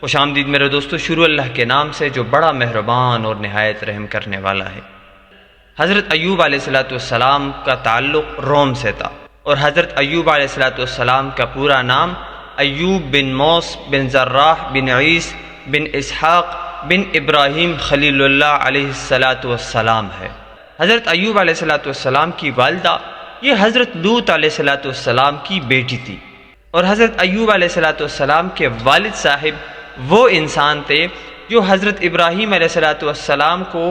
خوش آمدید میرے دوستو، شروع اللہ کے نام سے جو بڑا مہربان اور نہایت رحم کرنے والا ہے۔ حضرت ایوب علیہ السلام کا تعلق روم سے تھا، اور حضرت ایوب علیہ السلام کا پورا نام ایوب بن موس بن زراح بن عیس بن اسحاق بن ابراہیم خلیل اللہ علیہ السلام ہے۔ حضرت ایوب علیہ السلام کی والدہ یہ حضرت لوط علیہ السلام کی بیٹی تھی، اور حضرت ایوب علیہ السلام کے والد صاحب وہ انسان تھے جو حضرت ابراہیم علیہ السلام کو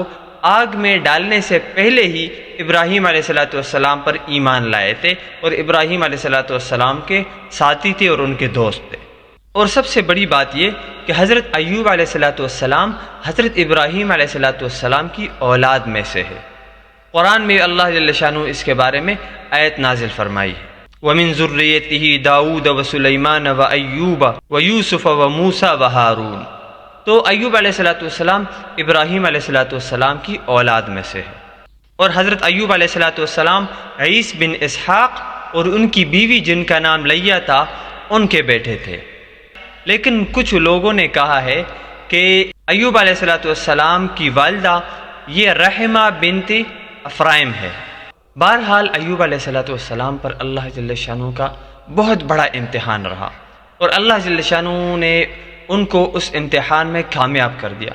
آگ میں ڈالنے سے پہلے ہی ابراہیم علیہ السلام پر ایمان لائے تھے، اور ابراہیم علیہ السلام کے ساتھی تھے اور ان کے دوست تھے۔ اور سب سے بڑی بات یہ کہ حضرت ایوب علیہ السلام حضرت ابراہیم علیہ السلام کی اولاد میں سے ہے۔ قرآن میں اللہ جل شانہ اس کے بارے میں آیت نازل فرمائی ہے، وَمِن ذُرِّيَّتِهِ داؤد وسلیمان وایوب ویوسف وموسیٰ وہارون۔ تو ایوب علیہ السلام ابراہیم علیہ السلام کی اولاد میں سے ہے، اور حضرت ایوب علیہ السلام عیس بن اسحاق اور ان کی بیوی جن کا نام لیہ تھا ان کے بیٹے تھے۔ لیکن کچھ لوگوں نے کہا ہے کہ ایوب علیہ السلام کی والدہ یہ رحمہ بنت افرائم ہے۔ بہرحال ایوب علیہ السلام پر اللہ جل شانہ کا بہت بڑا امتحان رہا، اور اللہ جل شانہ نے ان کو اس امتحان میں کامیاب کر دیا۔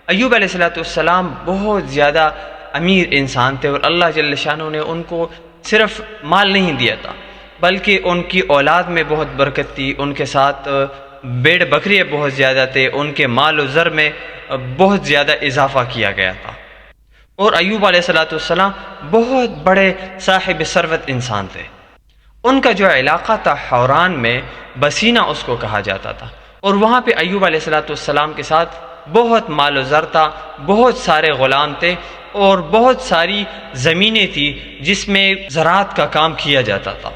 ایوب علیہ السلام بہت زیادہ امیر انسان تھے، اور اللہ جل شانہ نے ان کو صرف مال نہیں دیا تھا بلکہ ان کی اولاد میں بہت برکت تھی، ان کے ساتھ بیڑ بکریاں بہت زیادہ تھے، ان کے مال و زر میں بہت زیادہ اضافہ کیا گیا تھا، اور ایوب علیہ السلام بہت بڑے صاحب ثروت انسان تھے۔ ان کا جو علاقہ تھا حوران میں، بسینہ اس کو کہا جاتا تھا، اور وہاں پہ ایوب علیہ السلام کے ساتھ بہت مال و زر تھا، بہت سارے غلام تھے، اور بہت ساری زمینیں تھی جس میں زراعت کا کام کیا جاتا تھا۔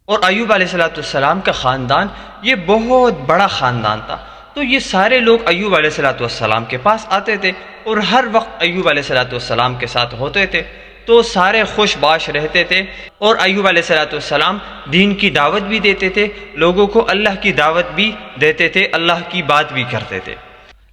اور ایوب علیہ السلام کا خاندان یہ بہت بڑا خاندان تھا، تو یہ سارے لوگ ایوب علیہ السلام کے پاس آتے تھے اور ہر وقت ایوب علیہ السلام کے ساتھ ہوتے تھے، تو سارے خوش باش رہتے تھے، اور ایوب علیہ السلام دین کی دعوت بھی دیتے تھے، لوگوں کو اللہ کی دعوت بھی دیتے تھے، اللہ کی بات بھی کرتے تھے۔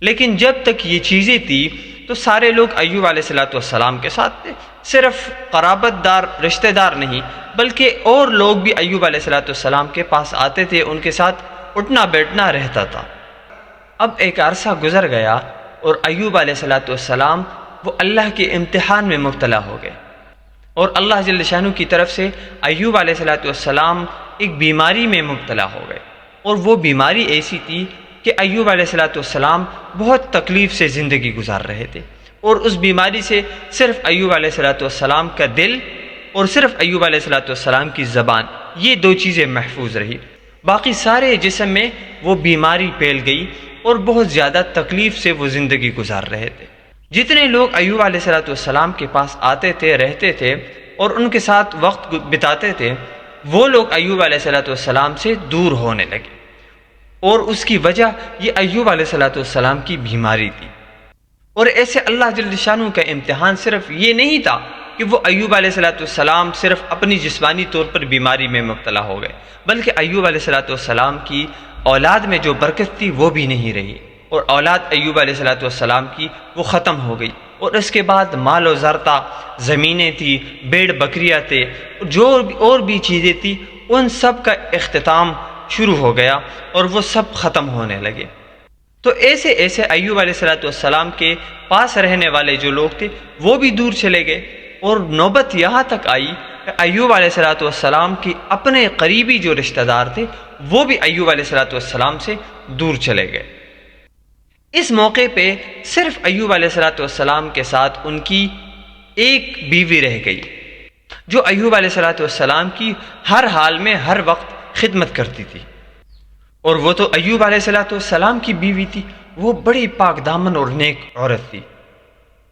لیکن جب تک یہ چیزیں تھی تو سارے لوگ ایوب علیہ السلام کے ساتھ تھے، صرف قرابت دار رشتہ دار نہیں بلکہ اور لوگ بھی ایوب علیہ السلام کے پاس آتے تھے، ان کے ساتھ اٹھنا بیٹھنا رہتا تھا۔ اب ایک عرصہ گزر گیا اور ایوب علیہ السلام وہ اللہ کے امتحان میں مبتلا ہو گئے، اور اللہ جل شانہ کی طرف سے ایوب علیہ السلام ایک بیماری میں مبتلا ہو گئے، اور وہ بیماری ایسی تھی کہ ایوب علیہ السلام بہت تکلیف سے زندگی گزار رہے تھے، اور اس بیماری سے صرف ایوب علیہ السلام کا دل اور صرف ایوب علیہ السلام کی زبان، یہ دو چیزیں محفوظ رہی، باقی سارے جسم میں وہ بیماری پھیل گئی، اور بہت زیادہ تکلیف سے وہ زندگی گزار رہے تھے۔ جتنے لوگ ایوب علیہ السلام کے پاس آتے تھے، رہتے تھے، اور ان کے ساتھ وقت بتاتے تھے، وہ لوگ ایوب علیہ السلام سے دور ہونے لگے، اور اس کی وجہ یہ ایوب علیہ السلام کی بیماری تھی۔ اور ایسے اللہ جل شانہ کا امتحان صرف یہ نہیں تھا کہ وہ ایوب علیہ السلام صرف اپنی جسمانی طور پر بیماری میں مبتلا ہو گئے، بلکہ ایوب علیہ السلام کی اولاد میں جو برکت تھی وہ بھی نہیں رہی، اور اولاد ایوب علیہ السلام کی وہ ختم ہو گئی، اور اس کے بعد مال و زر تھا، زمینیں تھی، بیڑ بکریاں تھے، جو اور بھی چیزیں تھی، ان سب کا اختتام شروع ہو گیا اور وہ سب ختم ہونے لگے۔ تو ایسے ایوب علیہ السلام کے پاس رہنے والے جو لوگ تھے وہ بھی دور چلے گئے، اور نوبت یہاں تک آئی کہ ایوب علیہ السلام کے اپنے قریبی جو رشتہ دار تھے وہ بھی ایوب علیہ السلام سے دور چلے گئے۔ اس موقع پہ صرف ایوب علیہ السلام کے ساتھ ان کی ایک بیوی رہ گئی، جو ایوب علیہ السلام کی ہر حال میں ہر وقت خدمت کرتی تھی، اور وہ تو ایوب علیہ السلام کی بیوی تھی، وہ بڑی پاک دامن اور نیک عورت تھی۔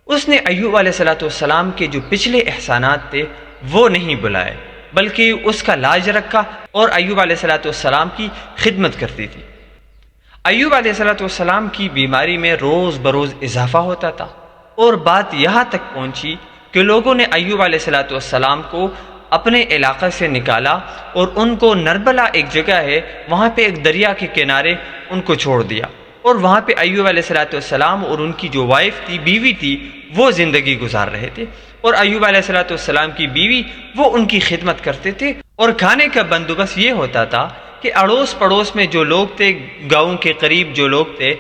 اس نے ایوب علیہ السلام کے جو پچھلے احسانات تھے وہ نہیں بلائے، بلکہ اس کا لاج رکھا اور ایوب علیہ السلام کی خدمت کرتی تھی۔ ایوب علیہ السلام کی بیماری میں روز بروز اضافہ ہوتا تھا، اور بات یہاں تک پہنچی کہ لوگوں نے ایوب علیہ السلام کو اپنے علاقے سے نکالا، اور ان کو نربلا ایک جگہ ہے وہاں پہ ایک دریا کے کنارے ان کو چھوڑ دیا، اور وہاں پہ ایوب علیہ السلام اور ان کی جو وائف تھی، بیوی تھی، وہ زندگی گزار رہے تھے، اور ایوب علیہ السلام کی بیوی وہ ان کی خدمت کرتے تھے۔ اور کھانے کا بندوبست یہ ہوتا تھا کہ اڑوس پڑوس میں جو لوگ تھے، گاؤں کے قریب جو لوگ تھے،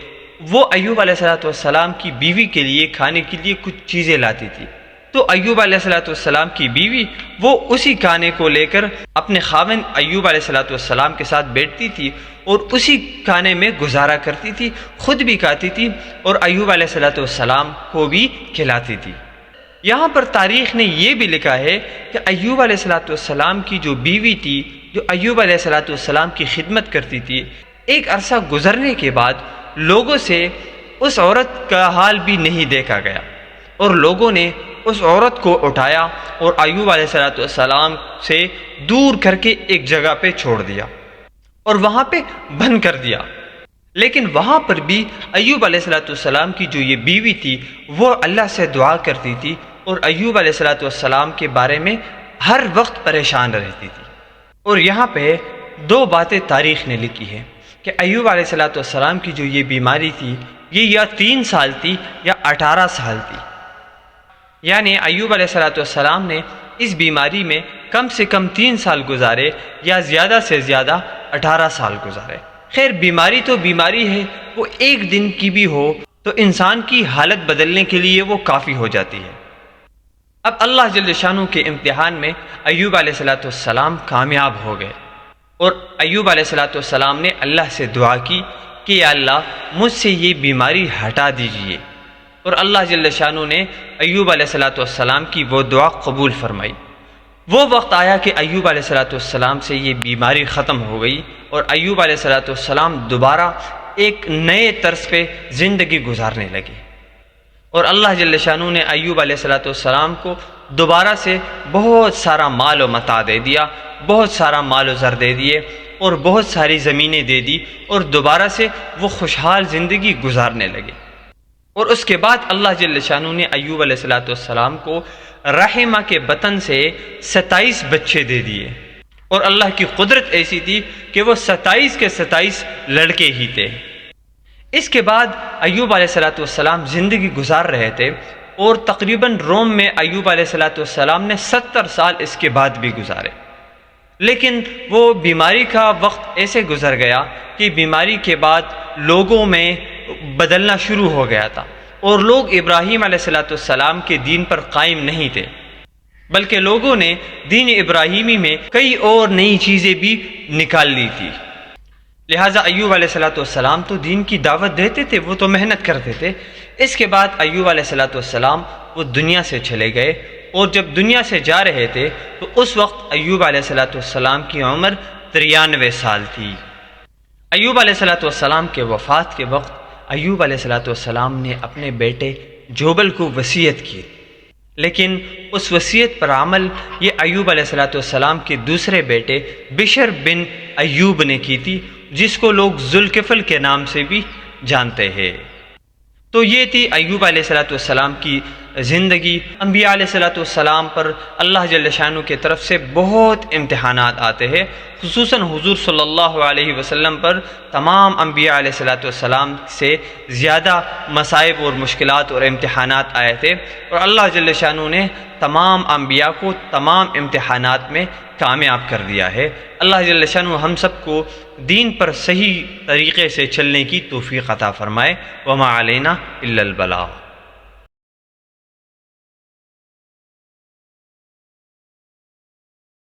وہ ایوب علیہ السلام کی بیوی کے لیے کھانے کے لیے کچھ چیزیں لاتی تھی۔ تو ایوب علیہ السلام کی بیوی وہ اسی کھانے کو لے کر اپنے خاوند ایوب علیہ السلام کے ساتھ بیٹھتی تھی اور اسی کھانے میں گزارا کرتی تھی، خود بھی کھاتی تھی اور ایوب علیہ السلام کو بھی کھلاتی تھی۔ یہاں پر تاریخ نے یہ بھی لکھا ہے کہ ایوب علیہ السلام کی جو بیوی تھی، جو ایوب علیہ السلام کی خدمت کرتی تھی، ایک عرصہ گزرنے کے بعد لوگوں سے اس عورت کا حال بھی نہیں دیکھا گیا، اور لوگوں نے اس عورت کو اٹھایا اور ایوب علیہ السلام سے دور کر کے ایک جگہ پہ چھوڑ دیا اور وہاں پہ بند کر دیا۔ لیکن وہاں پر بھی ایوب علیہ السلام کی جو یہ بیوی تھی وہ اللہ سے دعا کرتی تھی اور ایوب علیہ السلام کے بارے میں ہر وقت پریشان رہتی تھی۔ اور یہاں پہ دو باتیں تاریخ نے لکھی ہیں کہ ایوب علیہ السلام کی جو یہ بیماری تھی یہ یا 3 سال تھی یا 18 سال تھی، یعنی ایوب علیہ السلام نے اس بیماری میں کم سے کم 3 سال گزارے یا زیادہ سے زیادہ 18 سال گزارے۔ خیر، بیماری تو بیماری ہے، وہ ایک دن کی بھی ہو تو انسان کی حالت بدلنے کے لیے وہ کافی ہو جاتی ہے۔ اب اللہ جل شانہ کے امتحان میں ایوب علیہ السلام کامیاب ہو گئے، اور ایوب علیہ السلام نے اللہ سے دعا کی کہ یا اللہ مجھ سے یہ بیماری ہٹا دیجئے، اور اللہ جل شانہ نے ایوب علیہ السلام کی وہ دعا قبول فرمائی۔ وہ وقت آیا کہ ایوب علیہ السلام سے یہ بیماری ختم ہو گئی، اور ایوب علیہ السلام دوبارہ ایک نئے طرز پہ زندگی گزارنے لگے، اور اللہ جل شانہ نے ایوب علیہ السلام کو دوبارہ سے بہت سارا مال و متاع دے دیا، بہت سارا مال و زر دے دیے، اور بہت ساری زمینیں دے دی، اور دوبارہ سے وہ خوشحال زندگی گزارنے لگے۔ اور اس کے بعد اللہ جل شانہ نے ایوب علیہ السلام کو رحمہ کے بطن سے 27 بچے دے دیے، اور اللہ کی قدرت ایسی تھی کہ وہ 27 کے 27 لڑکے ہی تھے۔ اس کے بعد ایوب علیہ السلام زندگی گزار رہے تھے، اور تقریباً روم میں ایوب علیہ السلام نے 70 سال اس کے بعد بھی گزارے۔ لیکن وہ بیماری کا وقت ایسے گزر گیا کہ بیماری کے بعد لوگوں میں بدلنا شروع ہو گیا تھا، اور لوگ ابراہیم علیہ السلام کے دین پر قائم نہیں تھے، بلکہ لوگوں نے دین ابراہیمی میں کئی اور نئی چیزیں بھی نکال لی تھی۔ لہٰذا ایوب علیہ السلام تو دین کی دعوت دیتے تھے، وہ تو محنت کرتے تھے۔ اس کے بعد ایوب علیہ السلام وہ دنیا سے چلے گئے، اور جب دنیا سے جا رہے تھے تو اس وقت ایوب علیہ السلام کی عمر 93 سال تھی۔ ایوب علیہ السلام کے وفات کے وقت ایوب علیہ السلام نے اپنے بیٹے جوبل کو وصیت کی، لیکن اس وصیت پر عمل یہ ایوب علیہ السلام کے دوسرے بیٹے بشر بن ایوب نے کی تھی، جس کو لوگ ذوالکفل کے نام سے بھی جانتے ہیں۔ تو یہ تھی ایوب علیہ السلام کی زندگی۔ انبیاء علیہ السلام پر اللہ جل شانہ کی طرف سے بہت امتحانات آتے ہیں، خصوصاً حضور صلی اللہ علیہ وسلم پر تمام انبیاء علیہ السلام سے زیادہ مصائب اور مشکلات اور امتحانات آئے تھے، اور اللہ جل شانہ نے تمام انبیاء کو تمام امتحانات میں کامیاب کر دیا ہے۔ اللہ جل شانہ ہم سب کو دین پر صحیح طریقے سے چلنے کی توفیق عطا فرمائے۔ وما علینا الا البلاغ۔